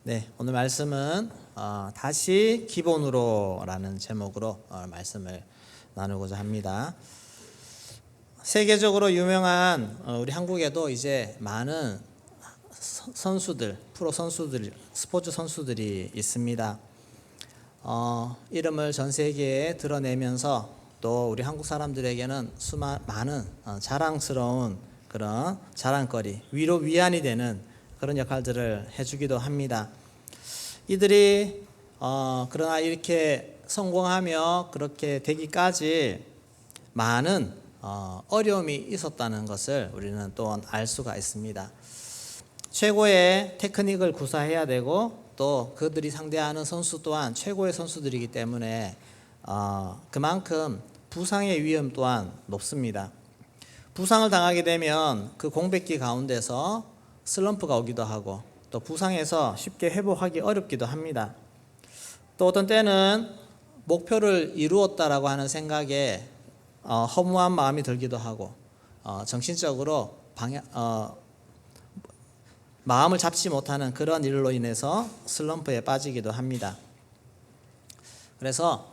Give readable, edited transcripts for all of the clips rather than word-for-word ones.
네, 오늘 말씀은 다시 기본으로라는 제목으로 말씀을 나누고자 합니다. 세계적으로 유명한 우리 한국에도 이제 많은 선수들, 프로 선수들, 스포츠 선수들이 있습니다. 이름을 전 세계에 드러내면서 또 우리 한국 사람들에게는 많은 자랑스러운 그런 자랑거리, 위로 위안이 되는 그런 역할들을 해주기도 합니다. 이들이 그러나 이렇게 성공하며 그렇게 되기까지 많은 어려움이 있었다는 것을 우리는 또한 알 수가 있습니다. 최고의 테크닉을 구사해야 되고 또 그들이 상대하는 선수 또한 최고의 선수들이기 때문에 그만큼 부상의 위험 또한 높습니다. 부상을 당하게 되면 그 공백기 가운데서 슬럼프가 오기도 하고 또 부상에서 쉽게 회복하기 어렵기도 합니다. 또 어떤 때는 목표를 이루었다라고 하는 생각에 허무한 마음이 들기도 하고 정신적으로 마음을 잡지 못하는 그런 일로 인해서 슬럼프에 빠지기도 합니다. 그래서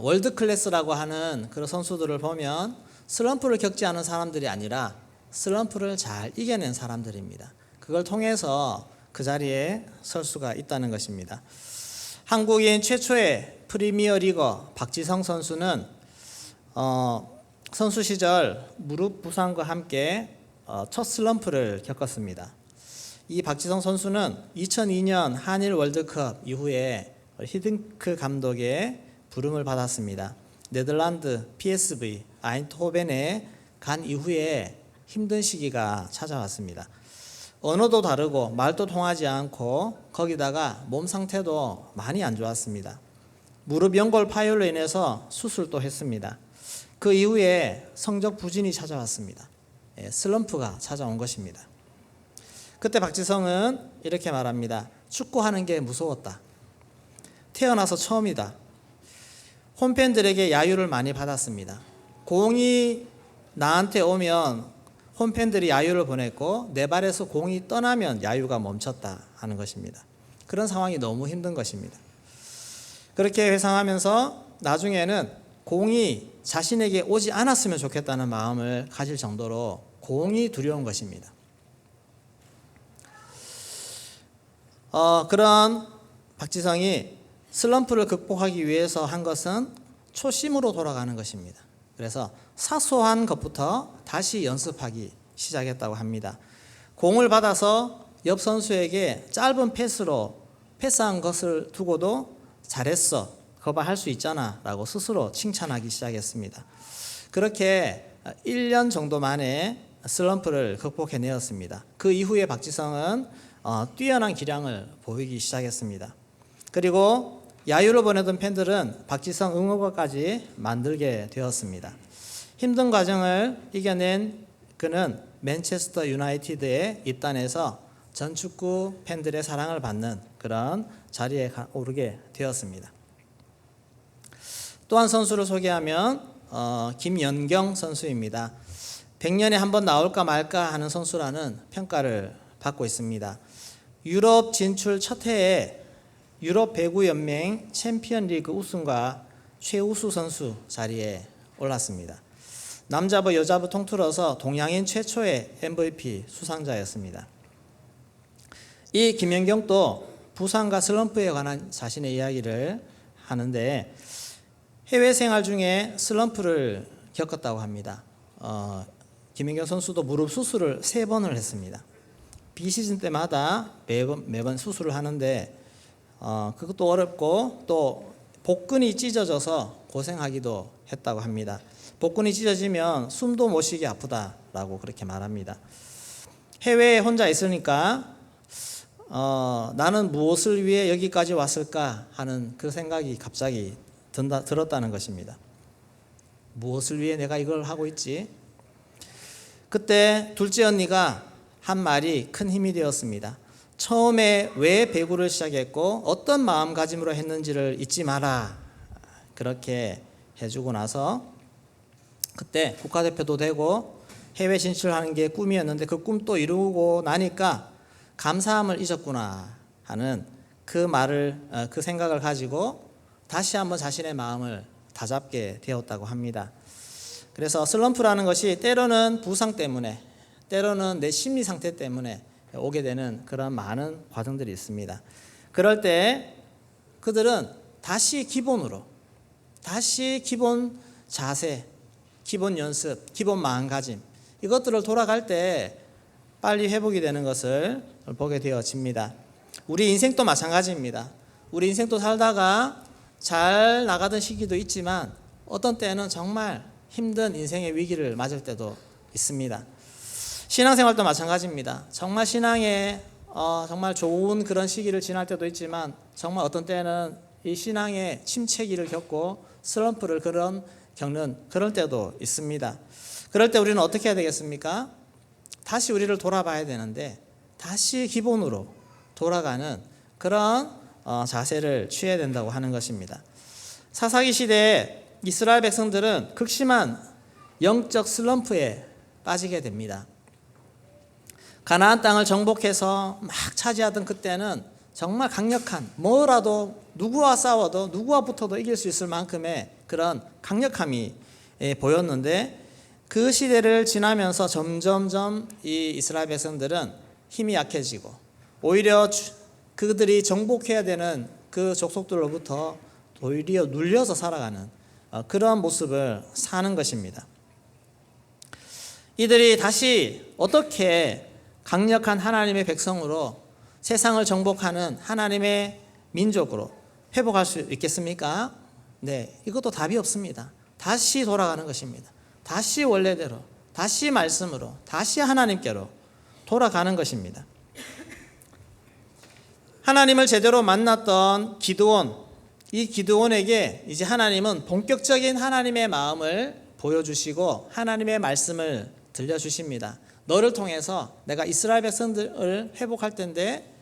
월드 클래스라고 하는 그런 선수들을 보면 슬럼프를 겪지 않은 사람들이 아니라 슬럼프를 잘 이겨낸 사람들입니다. 그걸 통해서 그 자리에 설 수가 있다는 것입니다. 한국인 최초의 프리미어 리거 박지성 선수는 선수 시절 무릎 부상과 함께 첫 슬럼프를 겪었습니다. 이 박지성 선수는 2002년 한일 월드컵 이후에 히딩크 감독의 부름을 받았습니다. 네덜란드 PSV 아인트호벤에 간 이후에 힘든 시기가 찾아왔습니다. 언어도 다르고 말도 통하지 않고 거기다가 몸 상태도 많이 안 좋았습니다. 무릎 연골 파열로 인해서 수술도 했습니다. 그 이후에 성적 부진이 찾아왔습니다. 슬럼프가 찾아온 것입니다. 그때 박지성은 이렇게 말합니다. 축구하는 게 무서웠다. 태어나서 처음이다. 홈팬들에게 야유를 많이 받았습니다. 공이 나한테 오면 홈팬들이 야유를 보냈고 내 발에서 공이 떠나면 야유가 멈췄다 하는 것입니다. 그런 상황이 너무 힘든 것입니다. 그렇게 회상하면서 나중에는 공이 자신에게 오지 않았으면 좋겠다는 마음을 가질 정도로 공이 두려운 것입니다. 그런 박지성이 슬럼프를 극복하기 위해서 한 것은 초심으로 돌아가는 것입니다. 그래서 사소한 것부터 다시 연습하기 시작했다고 합니다. 공을 받아서 옆 선수에게 짧은 패스한 것을 두고도 잘했어, 거봐 할 수 있잖아 라고 스스로 칭찬하기 시작했습니다. 그렇게 1년 정도 만에 슬럼프를 극복해내었습니다. 그 이후에 박지성은 뛰어난 기량을 보이기 시작했습니다. 그리고 야유를 보내던 팬들은 박지성 응원가까지 만들게 되었습니다. 힘든 과정을 이겨낸 그는 맨체스터 유나이티드에 입단해서 전 축구 팬들의 사랑을 받는 그런 자리에 오르게 되었습니다. 또 한 선수를 소개하면 김연경 선수입니다. 100년에 한 번 나올까 말까 하는 선수라는 평가를 받고 있습니다. 유럽 진출 첫 해에 유럽 배구 연맹 챔피언 리그 우승과 최우수 선수 자리에 올랐습니다. 남자부 여자부 통틀어서 동양인 최초의 MVP 수상자였습니다. 이 김연경도 부상과 슬럼프에 관한 자신의 이야기를 하는데 해외 생활 중에 슬럼프를 겪었다고 합니다. 김연경 선수도 무릎 수술을 3번을 했습니다. 비시즌 때마다 매번 수술을 하는데 그것도 어렵고 또 복근이 찢어져서 고생하기도 했다고 합니다. 복근이 찢어지면 숨도 못 쉬게 아프다라고 그렇게 말합니다. 해외에 혼자 있으니까 나는 무엇을 위해 여기까지 왔을까 하는 그 생각이 갑자기 들었다는 것입니다. 무엇을 위해 내가 이걸 하고 있지? 그때 둘째 언니가 한 말이 큰 힘이 되었습니다. 처음에 왜 배구를 시작했고 어떤 마음가짐으로 했는지를 잊지 마라. 그렇게 해주고 나서 그때 국가대표도 되고 해외 진출하는 게 꿈이었는데 그 꿈도 이루고 나니까 감사함을 잊었구나 하는 그 생각을 가지고 다시 한번 자신의 마음을 다잡게 되었다고 합니다. 그래서 슬럼프라는 것이 때로는 부상 때문에, 때로는 내 심리 상태 때문에 오게 되는 그런 많은 과정들이 있습니다. 그럴 때 그들은 다시 기본으로, 다시 기본 자세, 기본 연습, 기본 마음가짐, 이것들을 돌아갈 때 빨리 회복이 되는 것을 보게 되어집니다. 우리 인생도 마찬가지입니다. 우리 인생도 살다가 잘 나가던 시기도 있지만 어떤 때는 정말 힘든 인생의 위기를 맞을 때도 있습니다. 신앙생활도 마찬가지입니다. 정말 신앙에 정말 좋은 그런 시기를 지날 때도 있지만 정말 어떤 때는 이 신앙의 침체기를 겪고 슬럼프를 겪는 그럴 때도 있습니다. 그럴 때 우리는 어떻게 해야 되겠습니까? 다시 우리를 돌아봐야 되는데 다시 기본으로 돌아가는 그런 자세를 취해야 된다고 하는 것입니다. 사사기 시대에 이스라엘 백성들은 극심한 영적 슬럼프에 빠지게 됩니다. 가나안 땅을 정복해서 막 차지하던 그때는 정말 강력한, 뭐라도 누구와 싸워도 누구와 붙어도 이길 수 있을 만큼의 그런 강력함이 보였는데 그 시대를 지나면서 점점점 이 이스라엘 백성들은 힘이 약해지고 오히려 그들이 정복해야 되는 그 족속들로부터 오히려 눌려서 살아가는 그런 모습을 사는 것입니다. 이들이 다시 어떻게 강력한 하나님의 백성으로 세상을 정복하는 하나님의 민족으로 회복할 수 있겠습니까? 네, 이것도 답이 없습니다. 다시 돌아가는 것입니다. 다시 원래대로, 다시 말씀으로, 다시 하나님께로 돌아가는 것입니다. 하나님을 제대로 만났던 기드온, 이 기드온에게 이제 하나님은 본격적인 하나님의 마음을 보여주시고 하나님의 말씀을 들려주십니다. 너를 통해서 내가 이스라엘 백성들을 회복할 텐데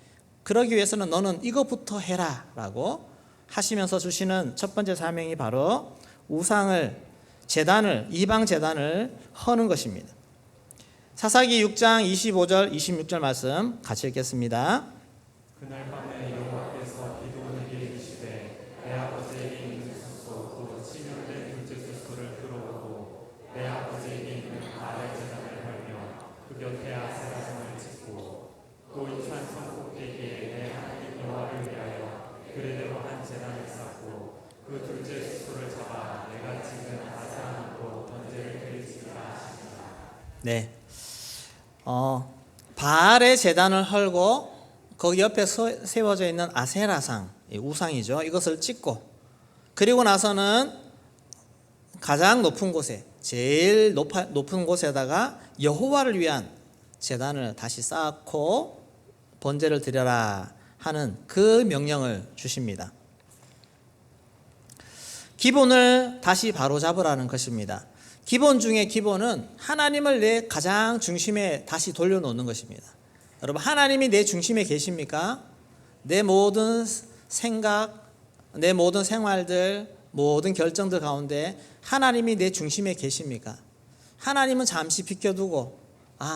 그러기 위해서는 너는 이것부터 해라 라고 하시면서 주시는 첫 번째 사명이 바로 이방 제단을 허는 것입니다. 사사기 6장 25절 26절 말씀 같이 읽겠습니다. 그날 밤에 여호와께서 기드온에게 이르시되 내 아버지에게 있는 수소 곧 치명된 둘째 수소를 끌어오고 내 아버지에게 있는 바알 제단을 헐며 그 곁에 아세라상을 짓고 또 이 산성 꼭대기에 내 하나님 여호와를 위하여 그레대로 한 제단을 쌓고 그 둘째 수소를 잡아 내가 지금 아세라나로 번제를 드리리라 하시니라. 네, 바알의 제단을 헐고 거기 옆에 세워져 있는 아세라상, 우상이죠. 이것을 찍고 그리고 나서는 가장 높은 곳에, 제일 높은 곳에다가 여호와를 위한 제단을 다시 쌓고 번제를 드려라 하는 그 명령을 주십니다. 기본을 다시 바로잡으라는 것입니다. 기본 중에 기본은 하나님을 내 가장 중심에 다시 돌려놓는 것입니다. 여러분, 하나님이 내 중심에 계십니까? 내 모든 생각, 내 모든 생활들, 모든 결정들 가운데 하나님이 내 중심에 계십니까? 하나님은 잠시 비켜두고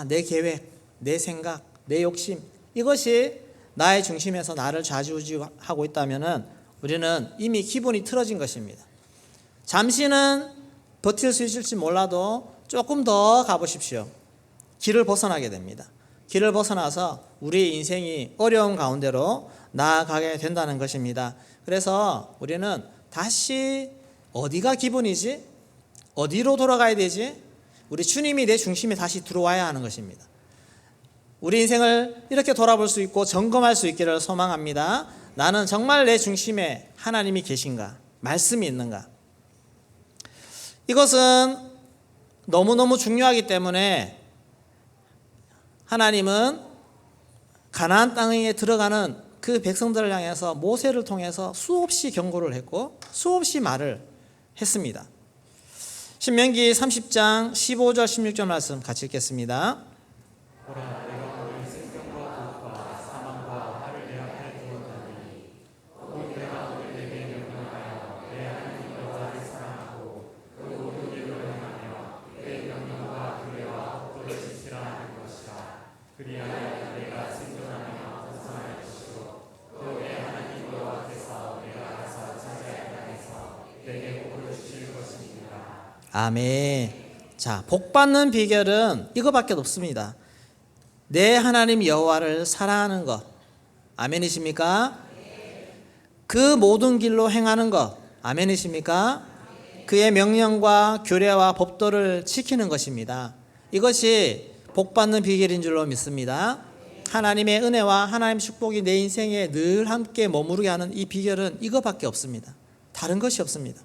내 계획, 내 생각, 내 욕심, 이것이 나의 중심에서 나를 좌지우지하고 있다면 우리는 이미 기본이 틀어진 것입니다. 잠시는 버틸 수 있을지 몰라도 조금 더 가보십시오. 길을 벗어나게 됩니다. 길을 벗어나서 우리의 인생이 어려운 가운데로 나아가게 된다는 것입니다. 그래서 우리는 다시 어디가 기본이지? 어디로 돌아가야 되지? 우리 주님이 내 중심에 다시 들어와야 하는 것입니다. 우리 인생을 이렇게 돌아볼 수 있고 점검할 수 있기를 소망합니다. 나는 정말 내 중심에 하나님이 계신가? 말씀이 있는가? 이것은 너무너무 중요하기 때문에 하나님은 가나안 땅에 들어가는 그 백성들을 향해서 모세를 통해서 수없이 경고를 했고 수없이 말을 했습니다. 신명기 30장 15절 16절 말씀 같이 읽겠습니다. 보라, 내가 너를 생명과 족과 사망과 화를 내 앞에 두었나니 곧 내가 너를 내게 명령하여 내 하나님 여호와를 사랑하고 그 모든 일을 행하며 내 명령과 규례와 법도를 지키라 하는 것이라. 그리하여 내가 생존하며 번성할 것이요 또 내 하나님 아멘. 자, 복 받는 비결은 이거밖에 없습니다. 내 하나님 여호와를 사랑하는 것. 아멘이십니까? 그 모든 길로 행하는 것. 아멘이십니까? 그의 명령과 규례와 법도를 지키는 것입니다. 이것이 복 받는 비결인 줄로 믿습니다. 하나님의 은혜와 하나님의 축복이 내 인생에 늘 함께 머무르게 하는 이 비결은 이거밖에 없습니다. 다른 것이 없습니다.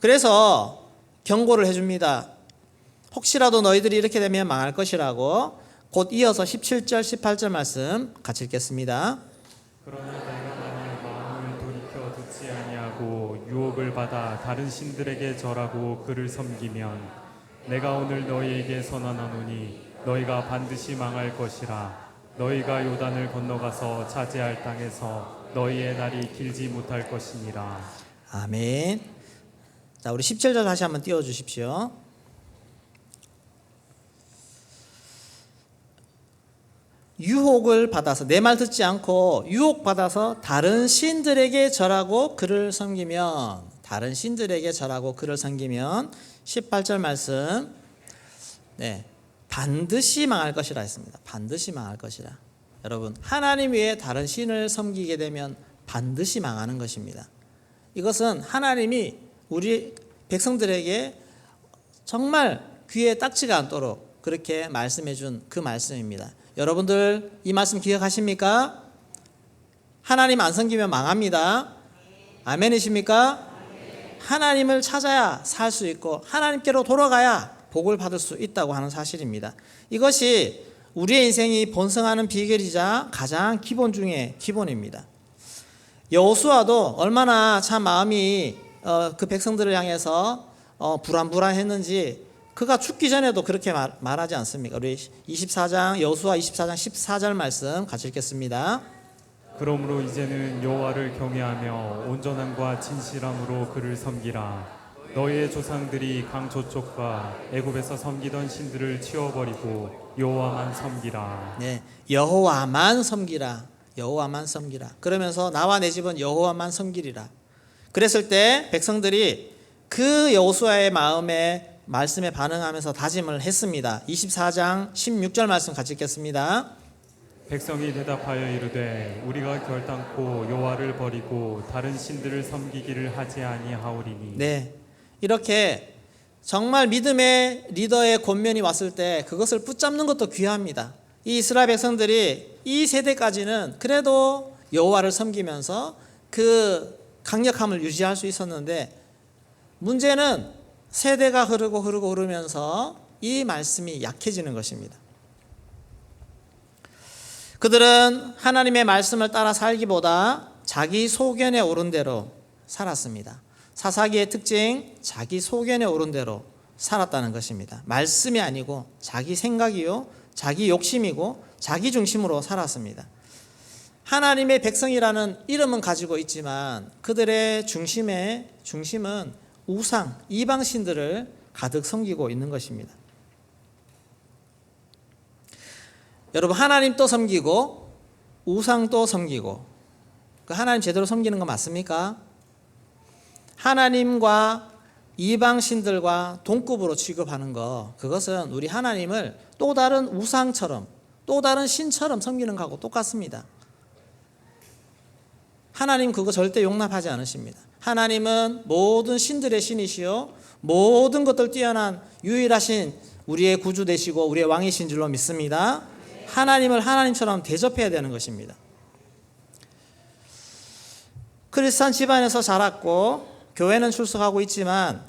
그래서 경고를 해줍니다. 혹시라도 너희들이 이렇게 되면 망할 것이라고. 곧 이어서 17절 18절 말씀 같이 읽겠습니다. 그러나 내가 만일 마음을 돌이켜 듣지 아니하고 유혹을 받아 다른 신들에게 절하고 그를 섬기면 내가 오늘 너희에게 선언하노니 너희가 반드시 망할 것이라. 너희가 요단을 건너가서 차지할 땅에서 너희의 날이 길지 못할 것이니라. 아멘. 자, 우리 17절 다시 한번 띄워주십시오. 유혹을 받아서, 내 말 듣지 않고 유혹받아서 다른 신들에게 절하고 그를 섬기면, 다른 신들에게 절하고 그를 섬기면 18절 말씀, 네, 반드시 망할 것이라 했습니다. 반드시 망할 것이라. 여러분, 하나님 외에 다른 신을 섬기게 되면 반드시 망하는 것입니다. 이것은 하나님이 우리 백성들에게 정말 귀에 딱지가 않도록 그렇게 말씀해 준 그 말씀입니다. 여러분들 이 말씀 기억하십니까? 하나님 안 섬기면 망합니다. 아멘이십니까? 하나님을 찾아야 살 수 있고 하나님께로 돌아가야 복을 받을 수 있다고 하는 사실입니다. 이것이 우리의 인생이 번성하는 비결이자 가장 기본 중에 기본입니다. 여호수아도 얼마나 참 마음이 그 백성들을 향해서 불안불안했는지 그가 죽기 전에도 그렇게 말하지 않습니까? 우리 24장 여호수아 24장 14절 말씀 같이 읽겠습니다. 그러므로 이제는 여호와를 경외하며 온전함과 진실함으로 그를 섬기라. 너희의 조상들이 강 저쪽과 애굽에서 섬기던 신들을 치워버리고 여호와만 섬기라. 네, 여호와만 섬기라. 여호와만 섬기라. 그러면서 나와 내 집은 여호와만 섬기리라. 그랬을 때 백성들이 그 여호수아의 마음에 말씀에 반응하면서 다짐을 했습니다. 24장 16절 말씀 같이 읽겠습니다. 백성이 대답하여 이르되 우리가 결단코 여호와를 버리고 다른 신들을 섬기기를 하지 아니하오리니. 네, 이렇게 정말 믿음의 리더의 권면이 왔을 때 그것을 붙잡는 것도 귀합니다. 이 이스라엘 백성들이 이 세대까지는 그래도 여호와를 섬기면서 그 강력함을 유지할 수 있었는데 문제는 세대가 흐르면서 이 말씀이 약해지는 것입니다. 그들은 하나님의 말씀을 따라 살기보다 자기 소견에 오른 대로 살았습니다. 사사기의 특징, 자기 소견에 오른 대로 살았다는 것입니다. 말씀이 아니고 자기 생각이요, 자기 욕심이고 자기 중심으로 살았습니다. 하나님의 백성이라는 이름은 가지고 있지만 그들의 중심은 우상, 이방신들을 가득 섬기고 있는 것입니다. 여러분, 하나님도 섬기고 우상도 섬기고 그 하나님 제대로 섬기는 거 맞습니까? 하나님과 이방신들과 동급으로 취급하는 거, 그것은 우리 하나님을 또 다른 우상처럼, 또 다른 신처럼 섬기는 거하고 똑같습니다. 하나님 그거 절대 용납하지 않으십니다. 하나님은 모든 신들의 신이시요 모든 것들 뛰어난 유일하신 우리의 구주 되시고 우리의 왕이신 줄로 믿습니다. 하나님을 하나님처럼 대접해야 되는 것입니다. 크리스찬 집안에서 자랐고 교회는 출석하고 있지만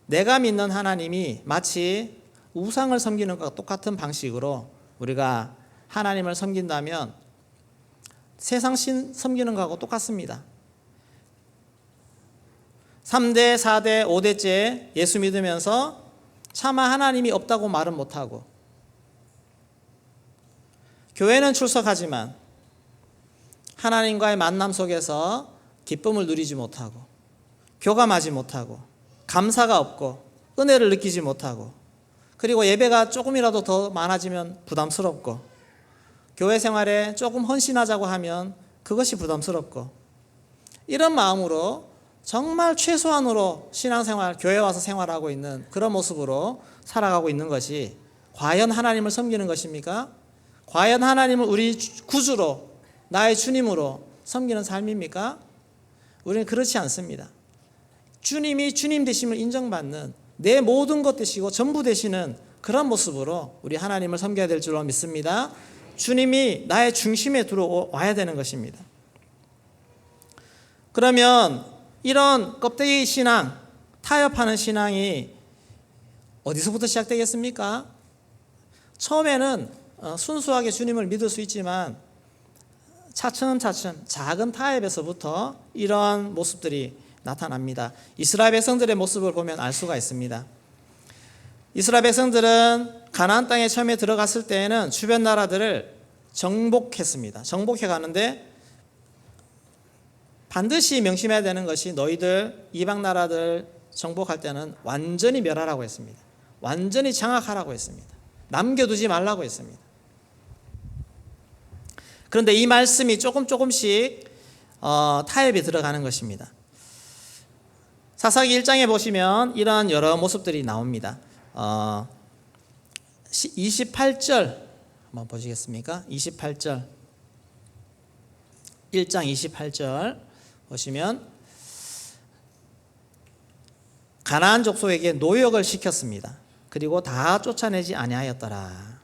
내가 믿는 하나님이 마치 우상을 섬기는 것과 똑같은 방식으로 우리가 하나님을 섬긴다면 세상 신 섬기는 것하고 똑같습니다. 3대, 4대, 5대째 예수 믿으면서 차마 하나님이 없다고 말은 못하고 교회는 출석하지만 하나님과의 만남 속에서 기쁨을 누리지 못하고 교감하지 못하고 감사가 없고 은혜를 느끼지 못하고 그리고 예배가 조금이라도 더 많아지면 부담스럽고 교회 생활에 조금 헌신하자고 하면 그것이 부담스럽고 이런 마음으로 정말 최소한으로 신앙생활, 교회 와서 생활하고 있는 그런 모습으로 살아가고 있는 것이 과연 하나님을 섬기는 것입니까? 과연 하나님을 우리 구주로, 나의 주님으로 섬기는 삶입니까? 우리는 그렇지 않습니다. 주님이 주님 되심을 인정받는, 내 모든 것 되시고 전부 되시는 그런 모습으로 우리 하나님을 섬겨야 될 줄로 믿습니다. 주님이 나의 중심에 들어와야 되는 것입니다. 그러면 이런 껍데기 신앙, 타협하는 신앙이 어디서부터 시작되겠습니까? 처음에는 순수하게 주님을 믿을 수 있지만 차츰차츰 작은 타협에서부터 이런 모습들이 나타납니다. 이스라엘 백성들의 모습을 보면 알 수가 있습니다. 이스라엘 백성들은 가나안 땅에 처음에 들어갔을 때에는 주변 나라들을 정복했습니다. 정복해 가는데 반드시 명심해야 되는 것이 너희들 이방 나라들 정복할 때는 완전히 멸하라고 했습니다. 완전히 장악하라고 했습니다. 남겨두지 말라고 했습니다. 그런데 이 말씀이 조금씩 타협이 들어가는 것입니다. 사사기 1장에 보시면 이런 여러 모습들이 나옵니다. 28절 한번 보시겠습니까? 28절 1장 28절 보시면 가나안 족속에게 노역을 시켰습니다. 그리고 다 쫓아내지 아니하였더라.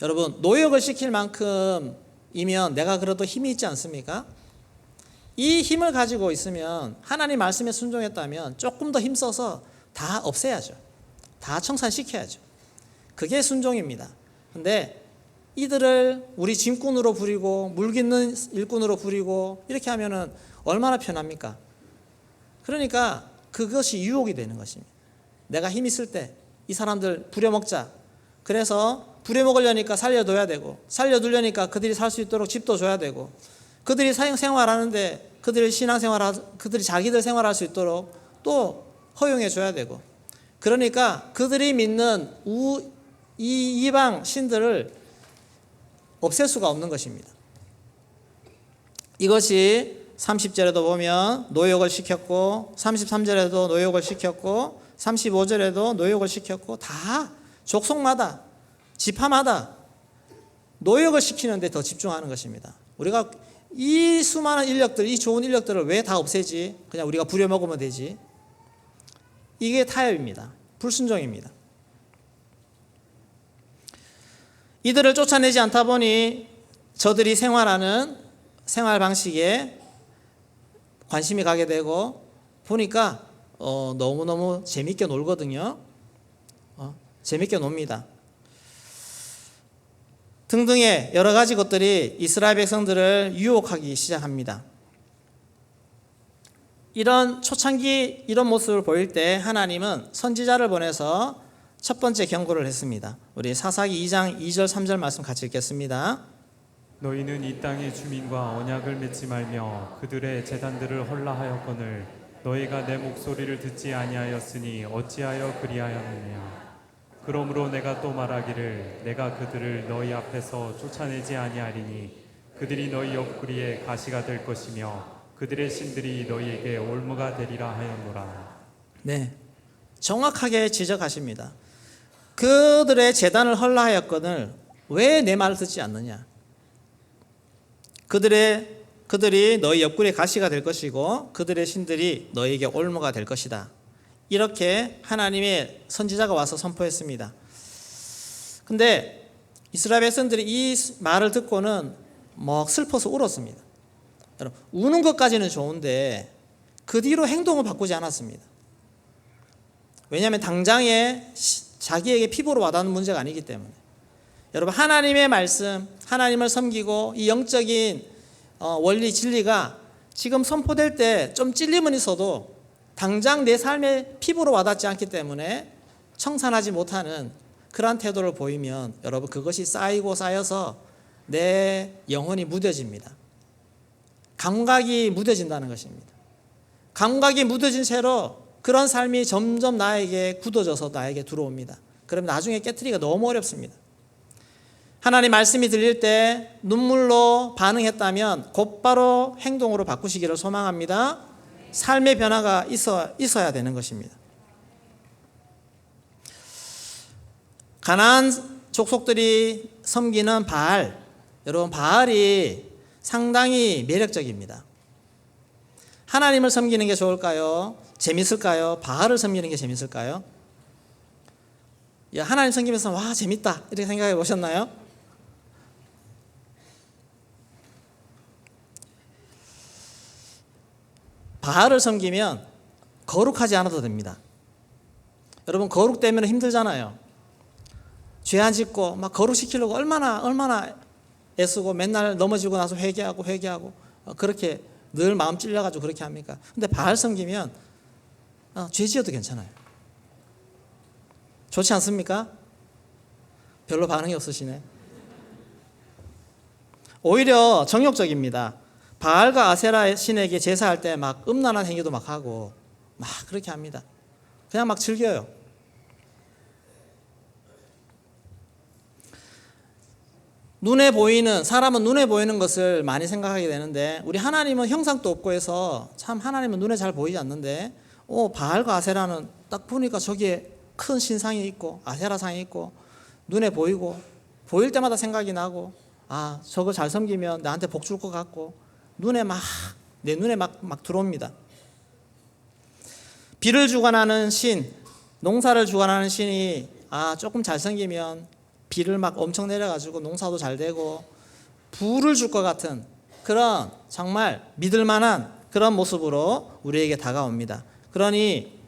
여러분, 노역을 시킬 만큼이면 내가 그래도 힘이 있지 않습니까? 이 힘을 가지고 있으면, 하나님 말씀에 순종했다면 조금 더 힘써서 다 없애야죠. 다 청산시켜야죠. 그게 순종입니다. 근데 이들을 우리 짐꾼으로 부리고 물깃는 일꾼으로 부리고 이렇게 하면은 얼마나 편합니까? 그러니까 그것이 유혹이 되는 것입니다. 내가 힘 있을 때 이 사람들 부려먹자. 그래서 부려먹으려니까 살려둬야 되고, 살려두려니까 그들이 살 수 있도록 집도 줘야 되고, 그들이 생활하는데 그들이 그들이 자기들 생활할 수 있도록 또 허용해 줘야 되고, 그러니까 그들이 믿는 이 이방 신들을 없앨 수가 없는 것입니다. 이것이 30절에도 보면 노역을 시켰고, 33절에도 노역을 시켰고, 35절에도 노역을 시켰고, 다 족속마다 지파마다 노역을 시키는 데 더 집중하는 것입니다. 우리가 이 수많은 인력들, 이 좋은 인력들을 왜 다 없애지? 그냥 우리가 부려먹으면 되지. 이게 타협입니다. 불순종입니다. 이들을 쫓아내지 않다 보니 저들이 생활하는 생활 방식에 관심이 가게 되고, 보니까 너무너무 재밌게 놀거든요. 재밌게 놉니다. 등등의 여러 가지 것들이 이스라엘 백성들을 유혹하기 시작합니다. 이런 초창기 이런 모습을 보일 때 하나님은 선지자를 보내서 첫 번째 경고를 했습니다. 우리 사사기 2장 2절 3절 말씀 같이 읽겠습니다. 너희는 이 땅의 주민과 언약을 맺지 말며 그들의 제단들을 헐라하였거늘 너희가 내 목소리를 듣지 아니하였으니 어찌하여 그리하였느냐. 그러므로 내가 또 말하기를 내가 그들을 너희 앞에서 쫓아내지 아니하리니 그들이 너희 옆구리에 가시가 될 것이며 그들의 신들이 너희에게 올무가 되리라 하였노라. 네, 정확하게 지적하십니다. 그들의 제단을 헐라하였거늘 왜 내 말을 듣지 않느냐. 그들이 너희 옆구리에 가시가 될 것이고 그들의 신들이 너희에게 올무가 될 것이다. 이렇게 하나님의 선지자가 와서 선포했습니다. 근데 이스라엘 백성들이 이 말을 듣고는 슬퍼서 울었습니다. 여러분, 우는 것까지는 좋은데 그 뒤로 행동을 바꾸지 않았습니다. 왜냐하면 당장에 자기에게 피부로 와닿는 문제가 아니기 때문에. 여러분, 하나님의 말씀, 하나님을 섬기고 이 영적인 원리 진리가 지금 선포될 때 좀 찔림은 있어도 당장 내 삶에 피부로 와닿지 않기 때문에 청산하지 못하는 그러한 태도를 보이면 여러분, 그것이 쌓이고 쌓여서 내 영혼이 무뎌집니다. 감각이 무뎌진다는 것입니다. 감각이 무뎌진 채로 그런 삶이 점점 나에게 굳어져서 나에게 들어옵니다. 그럼 나중에 깨트리기가 너무 어렵습니다. 하나님 말씀이 들릴 때 눈물로 반응했다면 곧바로 행동으로 바꾸시기를 소망합니다. 삶의 변화가 있어야 되는 것입니다. 가나안 족속들이 섬기는 바알, 여러분 바알이 상당히 매력적입니다. 하나님을 섬기는 게 좋을까요? 재밌을까요? 바알을 섬기는 게 재밌을까요? 하나님 섬기면서 와 재밌다 이렇게 생각해 보셨나요? 바알을 섬기면 거룩하지 않아도 됩니다. 여러분 거룩되면 힘들잖아요. 죄 안 짓고 막 거룩시키려고 얼마나 애쓰고 맨날 넘어지고 나서 회개하고 그렇게 늘 마음 찔려가지고 그렇게 합니까? 근데 바알 섬기면 죄 지어도 괜찮아요. 좋지 않습니까? 별로 반응이 없으시네. 오히려 정욕적입니다. 바알과 아세라 신에게 제사할 때 막 음란한 행위도 막 하고 막 그렇게 합니다. 그냥 막 즐겨요. 사람은 눈에 보이는 것을 많이 생각하게 되는데 우리 하나님은 형상도 없고 해서 참 하나님은 눈에 잘 보이지 않는데 바알과 아세라는 딱 보니까 저기에 큰 신상이 있고 아세라상이 있고 눈에 보이고 보일 때마다 생각이 나고 저거 잘 섬기면 나한테 복 줄 것 같고 내 눈에 막 들어옵니다. 비를 주관하는 신, 농사를 주관하는 신이 조금 잘 섬기면 비를 막 엄청 내려가지고 농사도 잘 되고 부를 줄 것 같은 그런 정말 믿을 만한 그런 모습으로 우리에게 다가옵니다. 그러니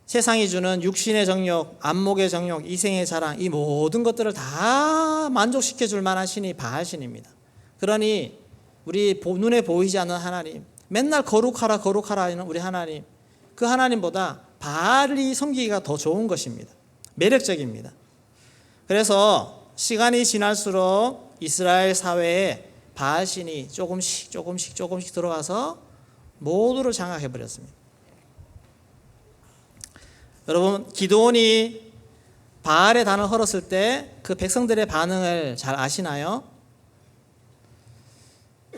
세상이 주는 육신의 정욕, 안목의 정욕, 이생의 자랑 이 모든 것들을 다 만족시켜 줄 만한 신이 바알신입니다. 그러니 우리 눈에 보이지 않는 하나님, 맨날 거룩하라 하는 우리 하나님, 그 하나님보다 바알이 섬기기가 더 좋은 것입니다. 매력적입니다. 그래서 시간이 지날수록 이스라엘 사회에 바알신이 조금씩 들어와서 모두를 장악해 버렸습니다. 여러분 기드온이 바알의 단을 헐었을 때 그 백성들의 반응을 잘 아시나요?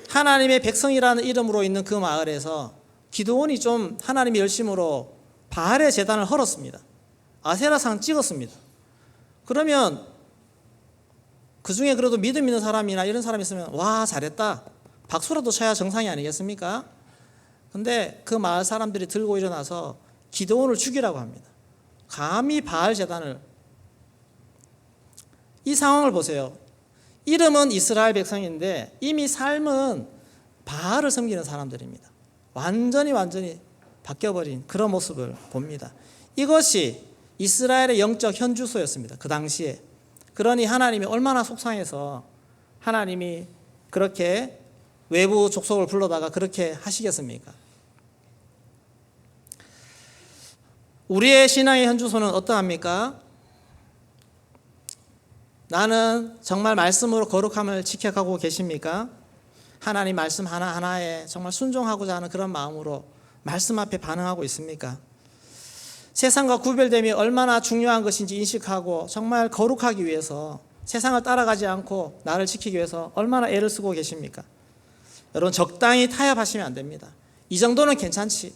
하나님의 백성이라는 이름으로 있는 그 마을에서 기드온이 좀 하나님의 열심으로 바알의 제단을 헐었습니다. 아세라상 찍었습니다. 그러면 그 중에 그래도 믿음 있는 사람이나 이런 사람이 있으면 와 잘했다 박수라도 쳐야 정상이 아니겠습니까? 근데 그 마을 사람들이 들고 일어나서 기드온을 죽이라고 합니다. 감히 바알 제단을. 이 상황을 보세요. 이름은 이스라엘 백성인데 이미 삶은 바알을 섬기는 사람들입니다. 완전히 바뀌어버린 그런 모습을 봅니다. 이것이 이스라엘의 영적 현주소였습니다. 그 당시에. 그러니 하나님이 얼마나 속상해서 하나님이 그렇게 외부 족속을 불러다가 그렇게 하시겠습니까? 우리의 신앙의 현주소는 어떠합니까? 나는 정말 말씀으로 거룩함을 지켜가고 계십니까? 하나님 말씀 하나하나에 정말 순종하고자 하는 그런 마음으로 말씀 앞에 반응하고 있습니까? 세상과 구별됨이 얼마나 중요한 것인지 인식하고 정말 거룩하기 위해서 세상을 따라가지 않고 나를 지키기 위해서 얼마나 애를 쓰고 계십니까? 여러분 적당히 타협하시면 안 됩니다. 이 정도는 괜찮지.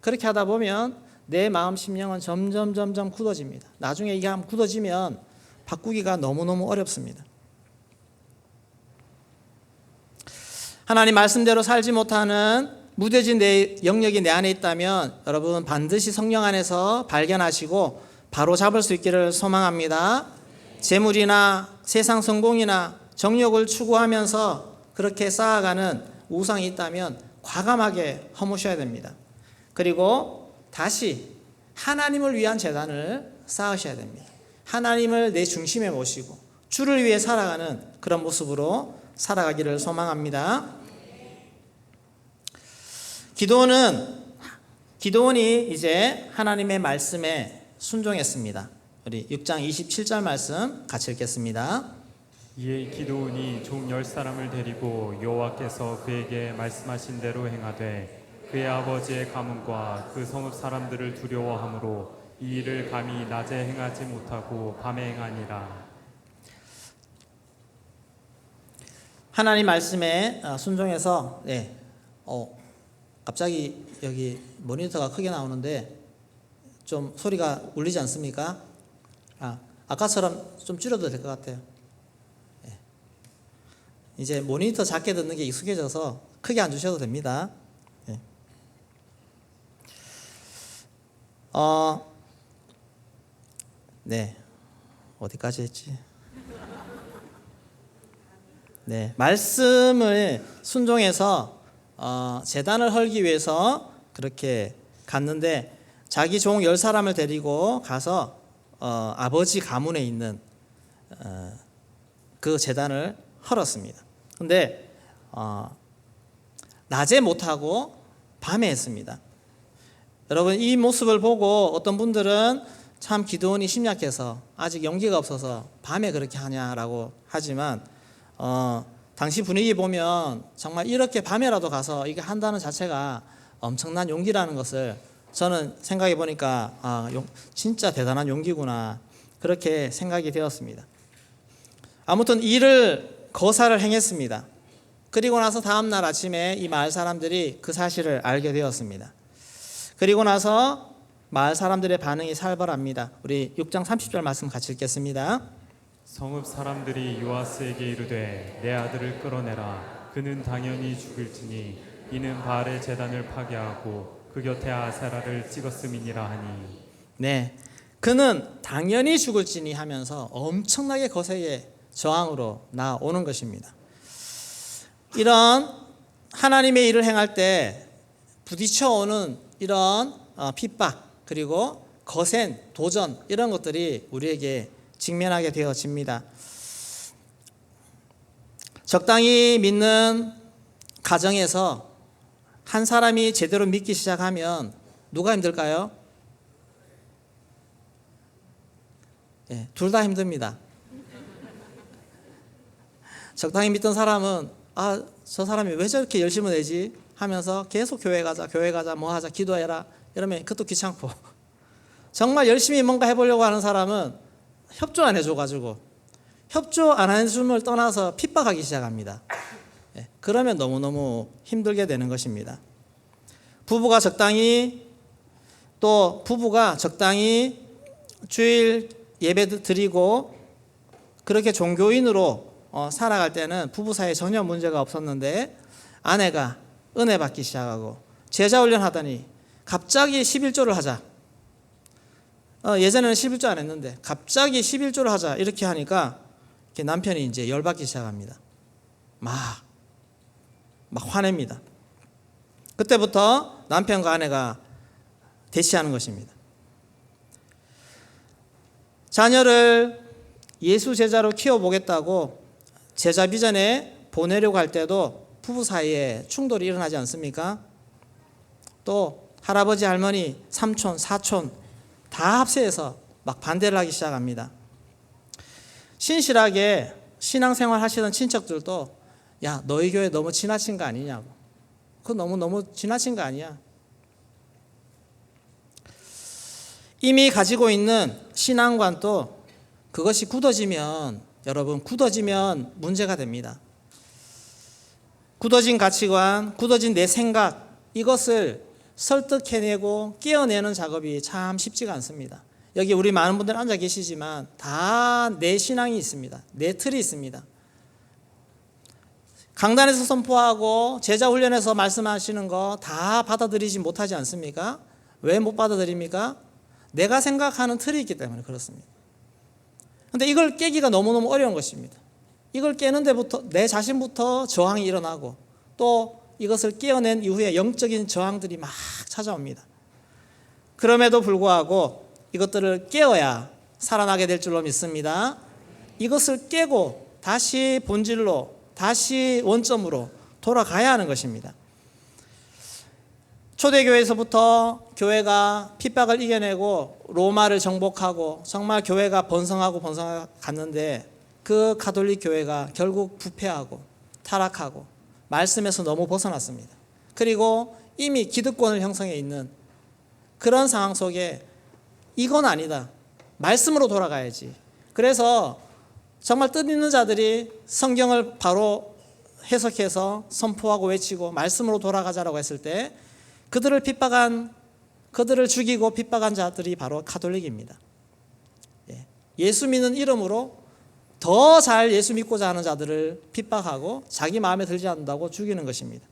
그렇게 하다 보면 내 마음 심령은 점점 굳어집니다. 나중에 이게 한번 굳어지면 바꾸기가 너무너무 어렵습니다. 하나님 말씀대로 살지 못하는 무뎌진 내 영역이 내 안에 있다면 여러분 반드시 성령 안에서 발견하시고 바로 잡을 수 있기를 소망합니다. 재물이나 세상 성공이나 정욕을 추구하면서 그렇게 쌓아가는 우상이 있다면 과감하게 허무셔야 됩니다. 그리고 다시 하나님을 위한 재단을 쌓으셔야 됩니다. 하나님을 내 중심에 모시고 주를 위해 살아가는 그런 모습으로 살아가기를 소망합니다. 기드온이 이제 하나님의 말씀에 순종했습니다. 우리 6장 27절 말씀 같이 읽겠습니다. 이에 기드온이 종 10사람을 데리고 여호와께서 그에게 말씀하신 대로 행하되 그의 아버지의 가문과 그 성읍 사람들을 두려워함으로 이 일을 감히 낮에 행하지 못하고 밤에 행하니라. 하나님 말씀에 순종해서 갑자기 여기 모니터가 크게 나오는데 좀 소리가 울리지 않습니까? 아까처럼 좀 줄여도 될 것 같아요. 예. 이제 모니터 작게 듣는 게 익숙해져서 크게 안 주셔도 됩니다. 예. 네. 어디까지 했지? 네. 말씀을 순종해서 제단을 헐기 위해서 그렇게 갔는데 자기 종 10사람을 데리고 가서 아버지 가문에 있는 그 제단을 헐었습니다. 근데 낮에 못하고 밤에 했습니다. 여러분 이 모습을 보고 어떤 분들은 참 기도원이 심약해서 아직 용기가 없어서 밤에 그렇게 하냐라고 하지만 당시 분위기 보면 정말 이렇게 밤에라도 가서 이게 한다는 자체가 엄청난 용기라는 것을 저는 생각해 보니까 진짜 대단한 용기구나 그렇게 생각이 되었습니다. 아무튼 이를 거사를 행했습니다. 그리고 나서 다음 날 아침에 이 마을 사람들이 그 사실을 알게 되었습니다. 그리고 나서 마을 사람들의 반응이 살벌합니다. 우리 6장 30절 말씀 같이 읽겠습니다. 성읍 사람들이 요아스에게 이르되 내 아들을 끌어내라. 그는 당연히 죽을지니 이는 바알의 제단을 파괴하고 그 곁에 아세라를 찍었음이니라 하니. 네, 그는 당연히 죽을지니 하면서 엄청나게 거세게 저항으로 나오는 것입니다. 이런 하나님의 일을 행할 때 부딪혀오는 이런 핍박 그리고 거센 도전 이런 것들이 우리에게 직면하게 되어집니다. 적당히 믿는 가정에서 한 사람이 제대로 믿기 시작하면 누가 힘들까요? 예, 둘 다 힘듭니다. 적당히 믿던 사람은 저 사람이 왜 저렇게 열심을 내지 하면서 계속 교회 가자 뭐 하자 기도해라 이러면 그것도 귀찮고 정말 열심히 뭔가 해보려고 하는 사람은 협조 안 해줘가지고 협조 안 해줌을 떠나서 핍박하기 시작합니다. 그러면 너무너무 힘들게 되는 것입니다. 부부가 적당히 주일 예배 드리고 그렇게 종교인으로 살아갈 때는 부부 사이에 전혀 문제가 없었는데 아내가 은혜 받기 시작하고 제자 훈련하더니 갑자기 11조를 하자. 예전에는 11조 안 했는데 갑자기 11조를 하자 이렇게 하니까 남편이 이제 열받기 시작합니다. 막 화냅니다. 그때부터 남편과 아내가 대치하는 것입니다. 자녀를 예수 제자로 키워보겠다고 제자 비전에 보내려고 할 때도 부부 사이에 충돌이 일어나지 않습니까? 또 할아버지, 할머니, 삼촌, 사촌 다 합세해서 막 반대를 하기 시작합니다. 신실하게 신앙생활 하시던 친척들도 야, 너희 교회 너무 지나친 거 아니냐고. 그거 너무 지나친 거 아니야. 이미 가지고 있는 신앙관도 그것이 굳어지면 문제가 됩니다. 굳어진 가치관, 굳어진 내 생각 이것을 설득해내고 깨어내는 작업이 참 쉽지가 않습니다. 여기 우리 많은 분들 앉아 계시지만 다 내 신앙이 있습니다. 내 틀이 있습니다. 강단에서 선포하고 제자 훈련에서 말씀하시는 거 다 받아들이지 못하지 않습니까? 왜 못 받아들입니까? 내가 생각하는 틀이 있기 때문에 그렇습니다. 그런데 이걸 깨기가 너무너무 어려운 것입니다. 이걸 깨는 데부터 내 자신부터 저항이 일어나고 또 이것을 깨어낸 이후에 영적인 저항들이 막 찾아옵니다. 그럼에도 불구하고 이것들을 깨어야 살아나게 될 줄로 믿습니다. 이것을 깨고 다시 본질로 다시 원점으로 돌아가야 하는 것입니다. 초대교회에서부터 교회가 핍박을 이겨내고 로마를 정복하고 정말 교회가 번성하고 갔는데 그 가톨릭 교회가 결국 부패하고 타락하고 말씀에서 너무 벗어났습니다. 그리고 이미 기득권을 형성해 있는 그런 상황 속에 이건 아니다. 말씀으로 돌아가야지. 그래서 정말 뜻있는 자들이 성경을 바로 해석해서 선포하고 외치고 말씀으로 돌아가자라고 했을 때 그들을 죽이고 핍박한 자들이 바로 가톨릭입니다. 예수 믿는 이름으로 더 잘 예수 믿고자 하는 자들을 핍박하고 자기 마음에 들지 않는다고 죽이는 것입니다.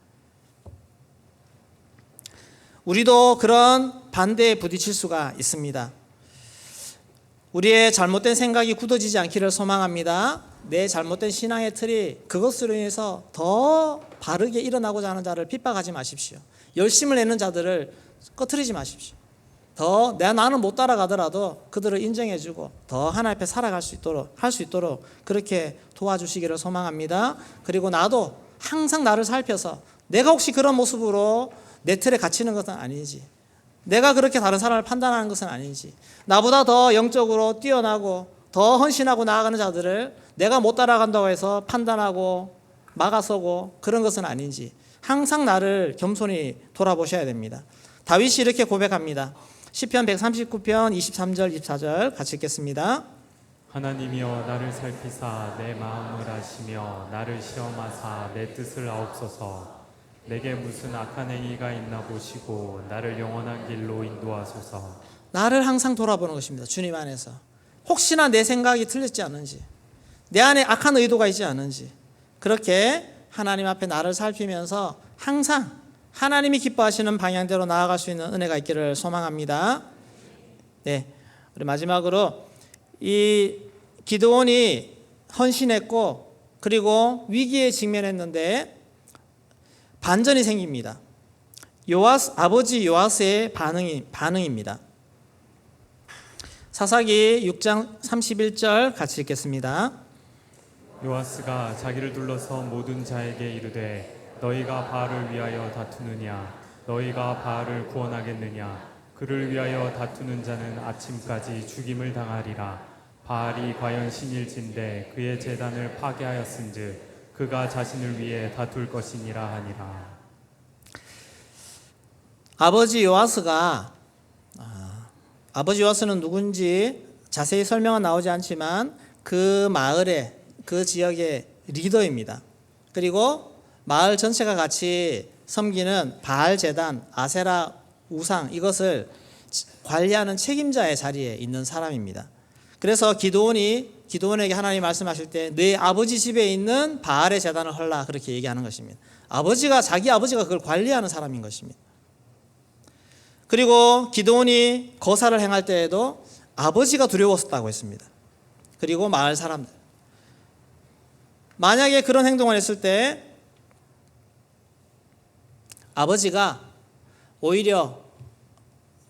우리도 그런 반대에 부딪힐 수가 있습니다. 우리의 잘못된 생각이 굳어지지 않기를 소망합니다. 내 잘못된 신앙의 틀이 그것으로 인해서 더 바르게 일어나고자 하는 자를 핍박하지 마십시오. 열심을 내는 자들을 꺼트리지 마십시오. 더 나는 못 따라가더라도 그들을 인정해주고 더 하나님 앞에 살아갈 수 있도록 할 수 있도록 그렇게 도와주시기를 소망합니다. 그리고 나도 항상 나를 살펴서 내가 혹시 그런 모습으로 내 틀에 갇히는 것은 아닌지, 내가 그렇게 다른 사람을 판단하는 것은 아닌지, 나보다 더 영적으로 뛰어나고 더 헌신하고 나아가는 자들을 내가 못 따라간다고 해서 판단하고 막아서고 그런 것은 아닌지 항상 나를 겸손히 돌아보셔야 됩니다. 다윗이 이렇게 고백합니다. 시편 139편 23절 24절 같이 읽겠습니다. 하나님이여 나를 살피사 내 마음을 아시며 나를 시험하사 내 뜻을 아옵소서. 내게 무슨 악한 행위가 있나 보시고 나를 영원한 길로 인도하소서. 나를 항상 돌아보는 것입니다. 주님 안에서 혹시나 내 생각이 틀렸지 않은지, 내 안에 악한 의도가 있지 않은지, 그렇게 하나님 앞에 나를 살피면서 항상 하나님이 기뻐하시는 방향대로 나아갈 수 있는 은혜가 있기를 소망합니다. 네, 우리 마지막으로 이 기드온이 헌신했고 그리고 위기에 직면했는데 반전이 생깁니다. 아버지 요아스의 반응입니다. 사사기 6장 31절 같이 읽겠습니다. 요아스가 자기를 둘러서 모든 자에게 이르되 너희가 바알을 위하여 다투느냐 너희가 바알을 구원하겠느냐 그를 위하여 다투는 자는 아침까지 죽임을 당하리라. 바알이 과연 신일진데 그의 제단을 파괴하였은즉 그가 자신을 위해 다툴 것이니라 하니라. 아버지 요아스는 누군지 자세히 설명은 나오지 않지만 그 마을의 그 지역의 리더입니다. 그리고 마을 전체가 같이 섬기는 바알 제단, 아세라 우상 이것을 관리하는 책임자의 자리에 있는 사람입니다. 그래서 기드온에게 하나님 말씀하실 때 내 아버지 집에 있는 바알의 제단을 헐라 그렇게 얘기하는 것입니다. 자기 아버지가 그걸 관리하는 사람인 것입니다. 그리고 기드온이 거사를 행할 때에도 아버지가 두려웠다고 했습니다. 그리고 마을 사람들, 만약에 그런 행동을 했을 때 아버지가 오히려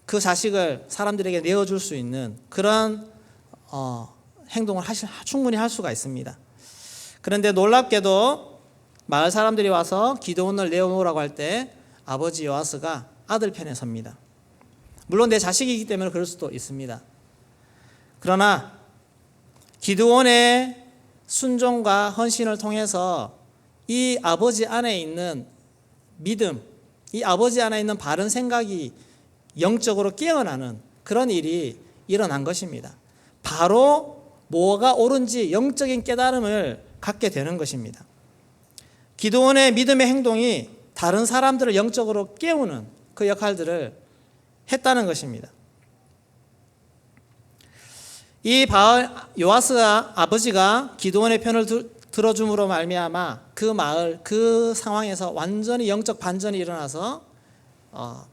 그 자식을 사람들에게 내어줄 수 있는 그런 행동을 충분히 할 수가 있습니다. 그런데 놀랍게도 마을 사람들이 와서 기드온을 내어놓으라고 할 때 아버지 요아스가 아들 편에 섭니다. 물론 내 자식이기 때문에 그럴 수도 있습니다. 그러나 기드온의 순종과 헌신을 통해서 이 아버지 안에 있는 믿음, 이 아버지 안에 있는 바른 생각이 영적으로 깨어나는 그런 일이 일어난 것입니다. 바로 뭐가 옳은지 영적인 깨달음을 갖게 되는 것입니다. 기드온의 믿음의 행동이 다른 사람들을 영적으로 깨우는 그 역할들을 했다는 것입니다. 이 요아스가 아버지가 기드온의 편을 들어줌으로 말미암아 그 마을 그 상황에서 완전히 영적 반전이 일어나서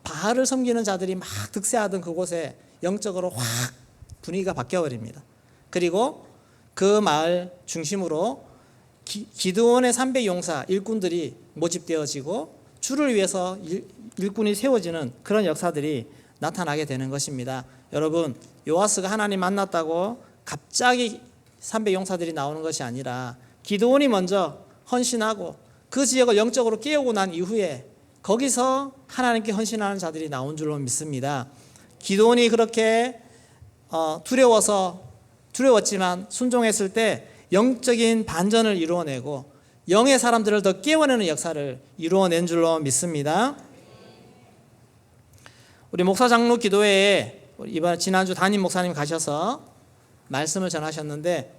바알을 섬기는 자들이 막 득세하던 그곳에 영적으로 확 분위기가 바뀌어버립니다. 그리고 그 마을 중심으로 기드온의 300용사 일꾼들이 모집되어지고 주를 위해서 일꾼이 세워지는 그런 역사들이 나타나게 되는 것입니다. 여러분, 요아스가 하나님 만났다고 갑자기 300용사들이 나오는 것이 아니라 기드온이 먼저 헌신하고 그 지역을 영적으로 깨우고 난 이후에 거기서 하나님께 헌신하는 자들이 나온 줄로 믿습니다. 기드온이 그렇게 두려웠지만 순종했을 때 영적인 반전을 이루어내고 영의 사람들을 더 깨워내는 역사를 이루어낸 줄로 믿습니다. 우리 목사 장로 기도회에 지난주 담임 목사님 가셔서 말씀을 전하셨는데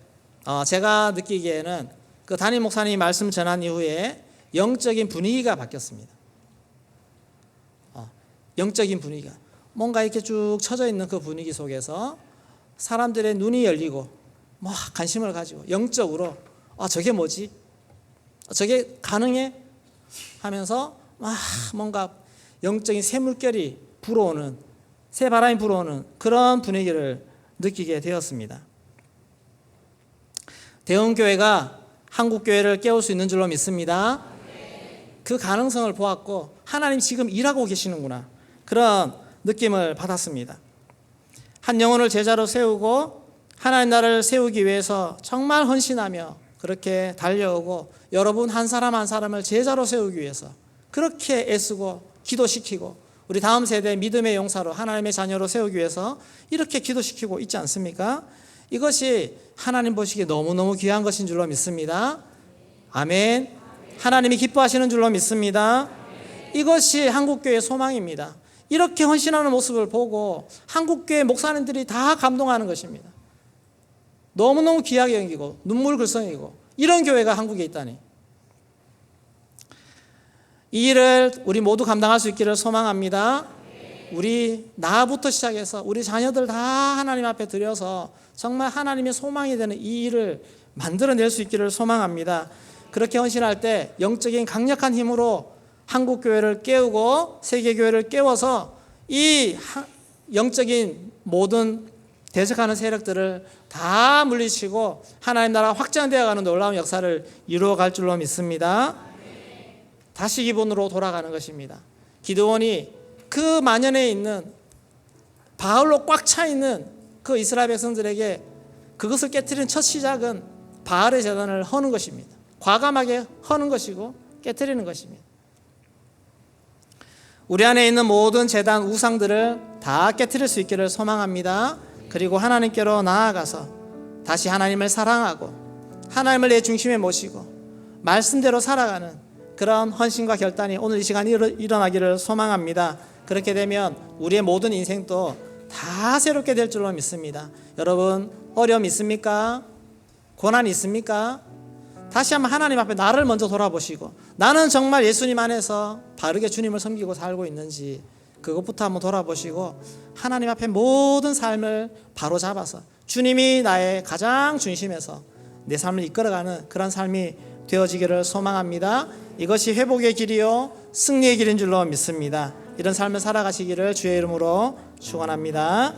제가 느끼기에는 그 담임 목사님이 말씀 전한 이후에 영적인 분위기가 바뀌었습니다. 영적인 분위기가 뭔가 이렇게 쭉 처져 있는 그 분위기 속에서 사람들의 눈이 열리고 뭐 관심을 가지고 영적으로 저게 뭐지? 저게 가능해? 하면서 막 뭔가 영적인 새물결이 불어오는, 새바람이 불어오는 그런 분위기를 느끼게 되었습니다. 대원교회가 한국교회를 깨울 수 있는 줄로 믿습니다. 그 가능성을 보았고 하나님 지금 일하고 계시는구나, 그런 느낌을 받았습니다. 한 영혼을 제자로 세우고 하나님 나라를 세우기 위해서 정말 헌신하며 그렇게 달려오고 여러분 한 사람 한 사람을 제자로 세우기 위해서 그렇게 애쓰고 기도시키고 우리 다음 세대 믿음의 용사로 하나님의 자녀로 세우기 위해서 이렇게 기도시키고 있지 않습니까? 이것이 하나님 보시기에 너무너무 귀한 것인 줄로 믿습니다. 아멘. 하나님이 기뻐하시는 줄로 믿습니다. 이것이 한국교회의 소망입니다. 이렇게 헌신하는 모습을 보고 한국교회 목사님들이 다 감동하는 것입니다. 너무너무 귀하게 여기고 눈물글썽이고 이런 교회가 한국에 있다니. 이 일을 우리 모두 감당할 수 있기를 소망합니다. 우리 나부터 시작해서 우리 자녀들 다 하나님 앞에 드려서 정말 하나님의 소망이 되는 이 일을 만들어낼 수 있기를 소망합니다. 그렇게 헌신할 때 영적인 강력한 힘으로 한국교회를 깨우고 세계교회를 깨워서 이 영적인 모든 대적하는 세력들을 다 물리치고 하나님 나라가 확장되어가는 놀라운 역사를 이루어갈 줄로 믿습니다. 다시 기본으로 돌아가는 것입니다. 기드온이 그 만연해 있는 바울로 꽉 차 있는 그 이스라엘 백성들에게 그것을 깨트리는 첫 시작은 바알의 제단을 허는 것입니다. 과감하게 허는 것이고 깨트리는 것입니다. 우리 안에 있는 모든 제단 우상들을 다 깨트릴 수 있기를 소망합니다. 그리고 하나님께로 나아가서 다시 하나님을 사랑하고 하나님을 내 중심에 모시고 말씀대로 살아가는 그런 헌신과 결단이 오늘 이 시간에 일어나기를 소망합니다. 그렇게 되면 우리의 모든 인생도 다 새롭게 될 줄로 믿습니다. 여러분, 어려움 있습니까? 고난 있습니까? 다시 한번 하나님 앞에 나를 먼저 돌아보시고 나는 정말 예수님 안에서 바르게 주님을 섬기고 살고 있는지 그것부터 한번 돌아보시고 하나님 앞에 모든 삶을 바로 잡아서 주님이 나의 가장 중심에서 내 삶을 이끌어가는 그런 삶이 되어지기를 소망합니다. 이것이 회복의 길이요 승리의 길인 줄로 믿습니다. 이런 삶을 살아가시기를 주의 이름으로 축원합니다.